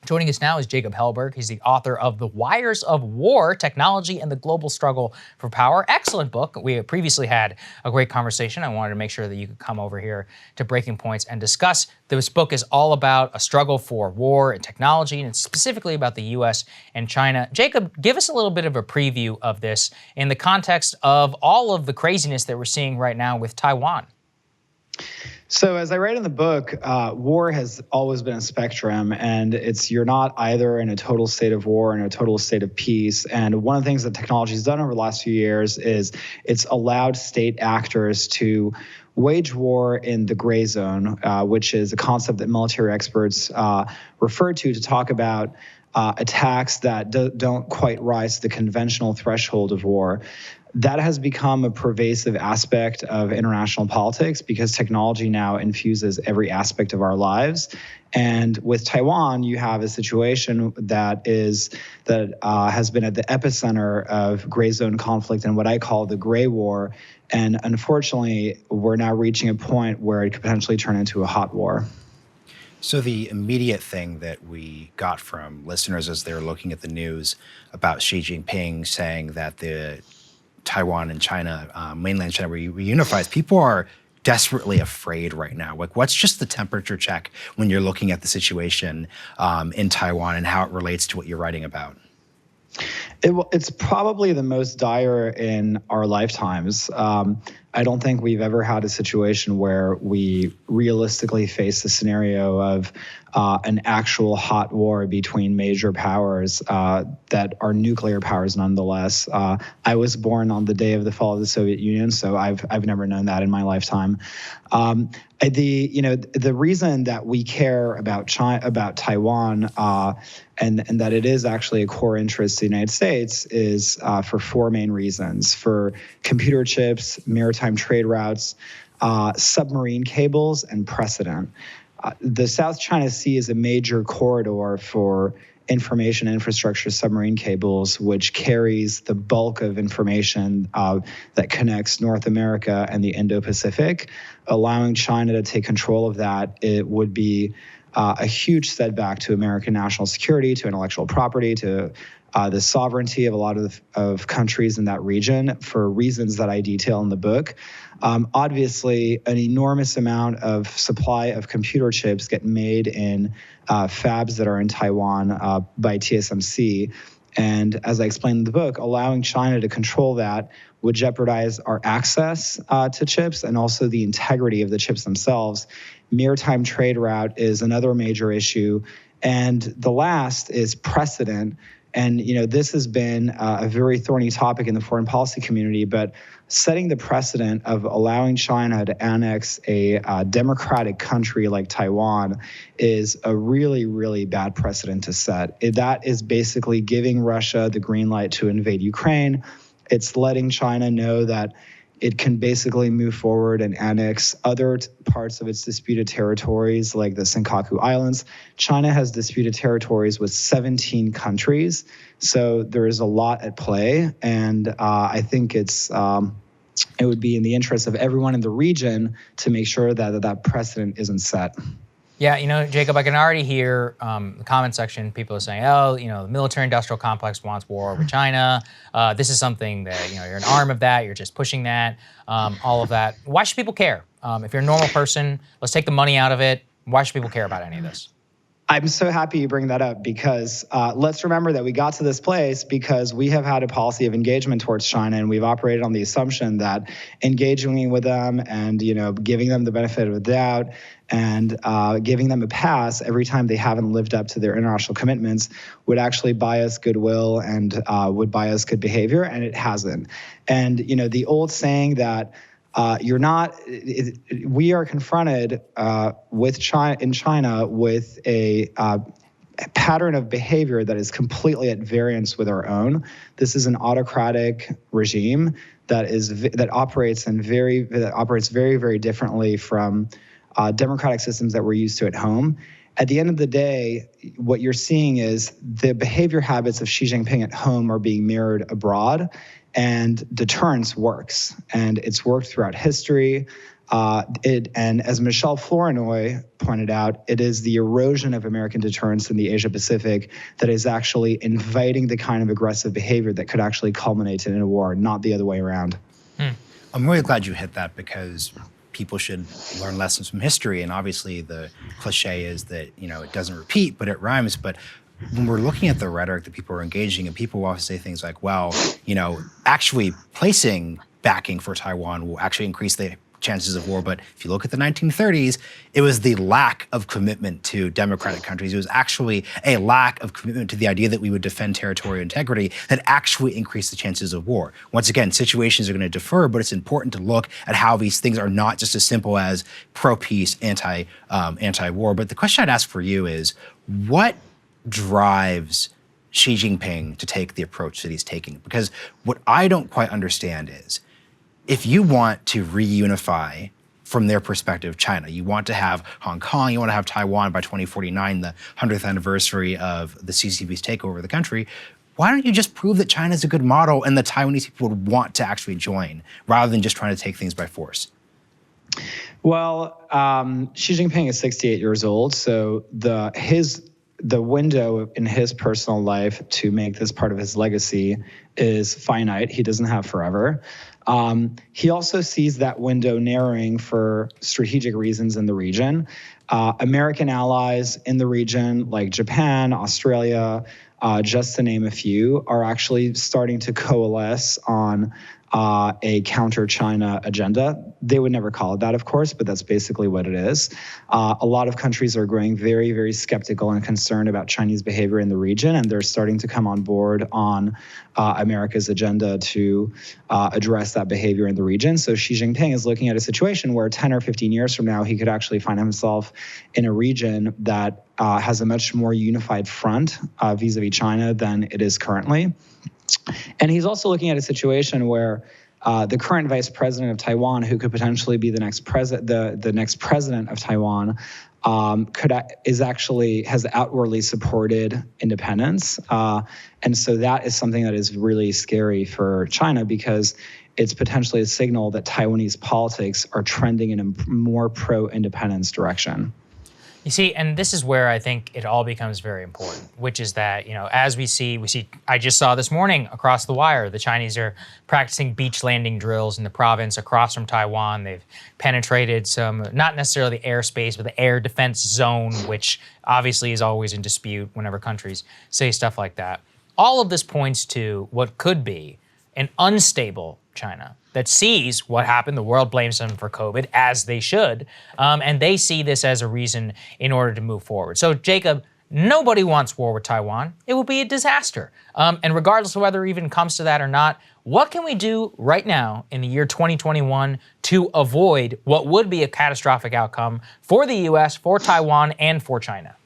Joining us now is Jacob Helberg. He's the author of The Wires of War, Technology and the Global Struggle for Power. Excellent book. We previously had a great conversation. I wanted to make sure that you could come over here to Breaking Points and discuss. This book is all about a struggle for war and technology, and it's specifically about the U.S. and China. Jacob, give us a little bit of a preview of this in the context of all of the craziness that we're seeing right now with Taiwan. So as I write in the book, war has always been a spectrum, and you're not either in a total state of war or in a total state of peace. And one of the things that technology has done over the last few years is it's allowed state actors to wage war in the gray zone, which is a concept that military experts refer to talk about attacks that don't quite rise to the conventional threshold of war. That has become a pervasive aspect of international politics because technology now infuses every aspect of our lives. And with Taiwan, you have a situation that has been at the epicenter of gray zone conflict and what I call the gray war. And unfortunately, we're now reaching a point where it could potentially turn into a hot war. So the immediate thing that we got from listeners as they're looking at the news about Xi Jinping saying that the Taiwan and China, mainland China, reunifies, people are desperately afraid right now. Like, what's just the temperature check when you're looking at the situation in Taiwan and how it relates to what you're writing about? It's probably the most dire in our lifetimes. I don't think we've ever had a situation where we realistically face the scenario of an actual hot war between major powers that are nuclear powers nonetheless. I was born on the day of the fall of the Soviet Union, so I've never known that in my lifetime. The reason that we care about Taiwan and that it is actually a core interest of the United States is for four main reasons: for computer chips, maritime trade routes, submarine cables, and precedent. The South China Sea is a major corridor for information infrastructure submarine cables, which carries the bulk of information that connects North America and the Indo-Pacific. Allowing China to take control of that, it would be a huge setback to American national security, to intellectual property, to the sovereignty of a lot of countries in that region for reasons that I detail in the book. Obviously, an enormous amount of supply of computer chips get made in fabs that are in Taiwan by TSMC. And as I explained in the book, allowing China to control that would jeopardize our access to chips and also the integrity of the chips themselves. Maritime trade route is another major issue. And the last is precedent. And, this has been a very thorny topic in the foreign policy community, but setting the precedent of allowing China to annex a democratic country like Taiwan is a really, really bad precedent to set. That is basically giving Russia the green light to invade Ukraine. It's letting China know that it can basically move forward and annex other parts of its disputed territories, like the Senkaku Islands. China has disputed territories with 17 countries, so there is a lot at play. And I think it would be in the interest of everyone in the region to make sure that precedent isn't set. Yeah, Jacob, I can already hear the comment section, people are saying, the military-industrial complex wants war with China. This is something that, you're an arm of that, you're just pushing that, all of that. Why should people care? If you're a normal person, let's take the money out of it. Why should people care about any of this? I'm so happy you bring that up because let's remember that we got to this place because we have had a policy of engagement towards China, and we've operated on the assumption that engaging with them and giving them the benefit of the doubt and giving them a pass every time they haven't lived up to their international commitments would actually buy us goodwill and would buy us good behavior, and it hasn't. And the old saying that we are confronted in China with a pattern of behavior that is completely at variance with our own. This is an autocratic regime that operates very, very differently from democratic systems that we're used to at home. At the end of the day, what you're seeing is the behavior habits of Xi Jinping at home are being mirrored abroad. And deterrence works, and it's worked throughout history. And as Michelle Flournoy pointed out, it is the erosion of American deterrence in the Asia Pacific that is actually inviting the kind of aggressive behavior that could actually culminate in a war, not the other way around. I'm really glad you hit that, because people should learn lessons from history. And obviously the cliche is that, it doesn't repeat, but it rhymes. But when we're looking at the rhetoric that people are engaging in, people will often say things like, well, actually placing backing for Taiwan will actually increase the chances of war. But if you look at the 1930s, it was the lack of commitment to democratic countries. It was actually a lack of commitment to the idea that we would defend territorial integrity that actually increased the chances of war. Once again, situations are going to differ, but it's important to look at how these things are not just as simple as pro-peace, anti-war. But the question I'd ask for you is, what drives Xi Jinping to take the approach that he's taking? Because what I don't quite understand is, if you want to reunify, from their perspective, China, you want to have Hong Kong, you want to have Taiwan by 2049, the 100th anniversary of the CCP's takeover of the country, why don't you just prove that China is a good model and the Taiwanese people would want to actually join, rather than just trying to take things by force? Well, Xi Jinping is 68 years old, so the window in his personal life to make this part of his legacy is finite. He doesn't have forever. He also sees that window narrowing for strategic reasons in the region. American allies in the region, like Japan, Australia, just to name a few, are actually starting to coalesce on a counter-China agenda. They would never call it that, of course, but that's basically what it is. A lot of countries are growing very, very skeptical and concerned about Chinese behavior in the region, and they're starting to come on board on America's agenda to address that behavior in the region. So Xi Jinping is looking at a situation where 10 or 15 years from now, he could actually find himself in a region that has a much more unified front vis-a-vis China than it is currently. And he's also looking at a situation where the current vice president of Taiwan, who could potentially be the next president of Taiwan, has outwardly supported independence, and so that is something that is really scary for China, because it's potentially a signal that Taiwanese politics are trending in a more pro-independence direction. You see, and this is where I think it all becomes very important, which is that, as we see, I just saw this morning across the wire, the Chinese are practicing beach landing drills in the province across from Taiwan. They've penetrated some, not necessarily the airspace, but the air defense zone, which obviously is always in dispute whenever countries say stuff like that. All of this points to what could be an unstable China that sees what happened. The world blames them for COVID, as they should, and they see this as a reason in order to move forward. So, Jacob, nobody wants war with Taiwan. It will be a disaster. And regardless of whether it even comes to that or not, what can we do right now in the year 2021 to avoid what would be a catastrophic outcome for the U.S., for Taiwan, and for China?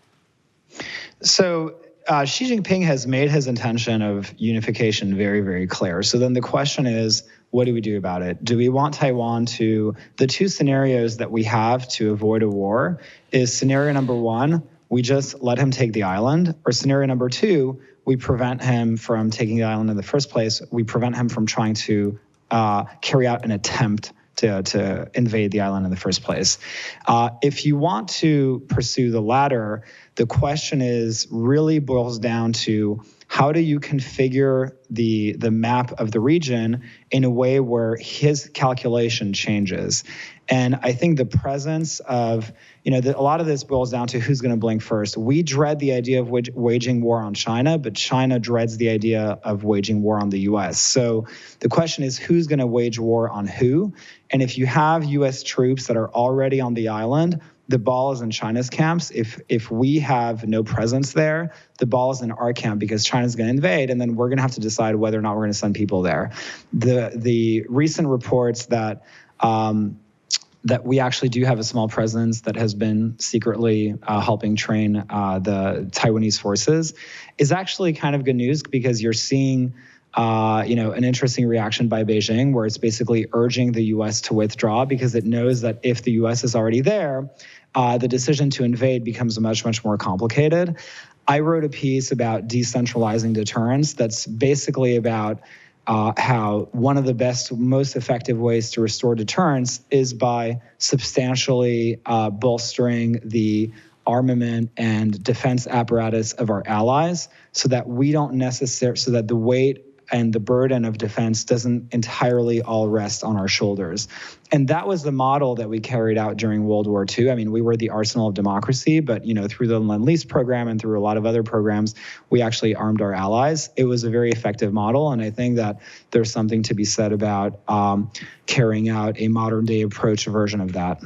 So, Xi Jinping has made his intention of unification very, very clear. So then the question is, what do we do about it? Do we want Taiwan to, the two scenarios that we have to avoid a war is scenario number one, we just let him take the island, or scenario number two, we prevent him from taking the island in the first place. We prevent him from trying to carry out an attempt to invade the island in the first place. If you want to pursue the latter, the question really boils down to, how do you configure the map of the region in a way where his calculation changes? And I think the presence of, a lot of this boils down to who's going to blink first. We dread the idea of waging war on China, but China dreads the idea of waging war on the U.S. So the question is, who's going to wage war on who? And if you have U.S. troops that are already on the island, the ball is in China's camps. If we have no presence there, the ball is in our camp, because China's going to invade, and then we're going to have to decide whether or not we're going to send people there. The recent reports that we actually do have a small presence that has been secretly helping train the Taiwanese forces is actually kind of good news, because you're seeing an interesting reaction by Beijing, where it's basically urging the U.S. to withdraw, because it knows that if the U.S. is already there, the decision to invade becomes much, much more complicated. I wrote a piece about decentralizing deterrence that's basically about how one of the best, most effective ways to restore deterrence is by substantially bolstering the armament and defense apparatus of our allies, so that so that the weight and the burden of defense doesn't entirely all rest on our shoulders. And that was the model that we carried out during World War II. I mean, we were the arsenal of democracy, but through the Lend-Lease program and through a lot of other programs, we actually armed our allies. It was a very effective model, and I think that there's something to be said about carrying out a modern day approach version of that.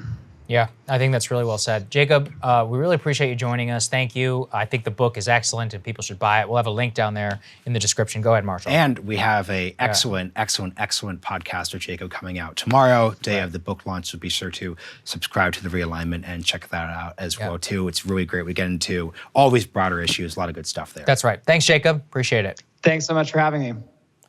Yeah, I think that's really well said. Jacob, we really appreciate you joining us. Thank you. I think the book is excellent and people should buy it. We'll have a link down there in the description. Go ahead, Marshall. And we have a excellent podcast with Jacob coming out tomorrow, day of the book launch. So be sure to subscribe to The Realignment and check that out as well, too. It's really great. We get into all these broader issues, a lot of good stuff there. That's right. Thanks, Jacob. Appreciate it. Thanks so much for having me.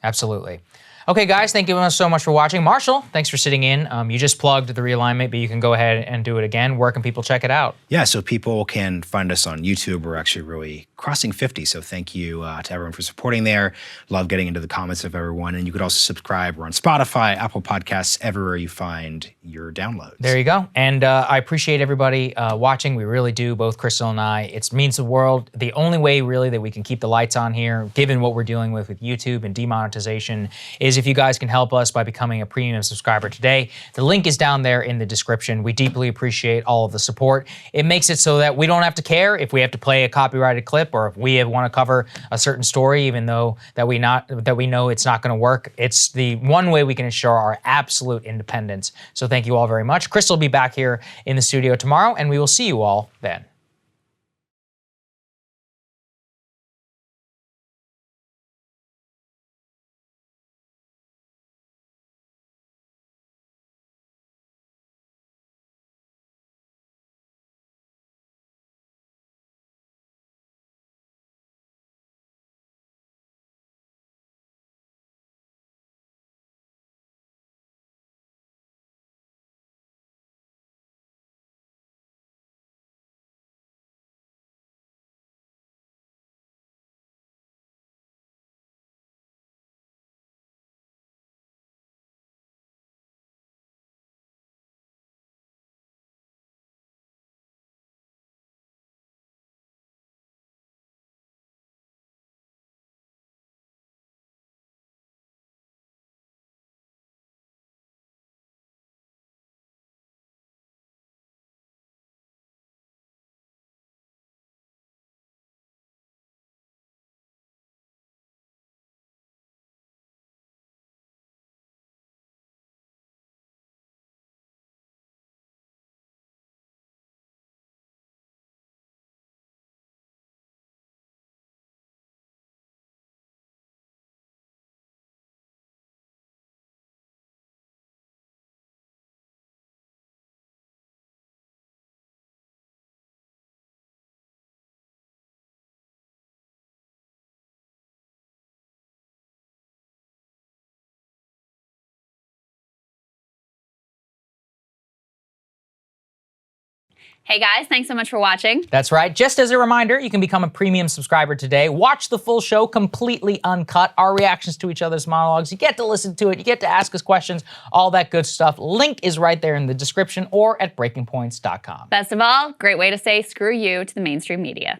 Absolutely. Okay, guys, thank you so much for watching. Marshall, thanks for sitting in. You just plugged The Realignment, but you can go ahead and do it again. Where can people check it out? Yeah, so people can find us on YouTube. We're actually really crossing 50, so thank you to everyone for supporting there. Love getting into the comments of everyone. And you could also subscribe. We're on Spotify, Apple Podcasts, everywhere you find your downloads. There you go. And I appreciate everybody watching. We really do, both Krystal and I. It means the world. The only way, really, that we can keep the lights on here, given what we're dealing with YouTube and demonetization, is if you guys can help us by becoming a premium subscriber today. The link is down there in the description. We deeply appreciate all of the support. It makes it so that we don't have to care if we have to play a copyrighted clip or if we want to cover a certain story, even though that we know it's not going to work. It's the one way we can ensure our absolute independence. So thank you all very much. Krystal will be back here in the studio tomorrow, and we will see you all then. Hey guys, thanks so much for watching. That's right. Just as a reminder, you can become a premium subscriber today. Watch the full show completely uncut, our reactions to each other's monologues. You get to listen to it. You get to ask us questions, all that good stuff. Link is right there in the description or at breakingpoints.com. Best of all, great way to say screw you to the mainstream media.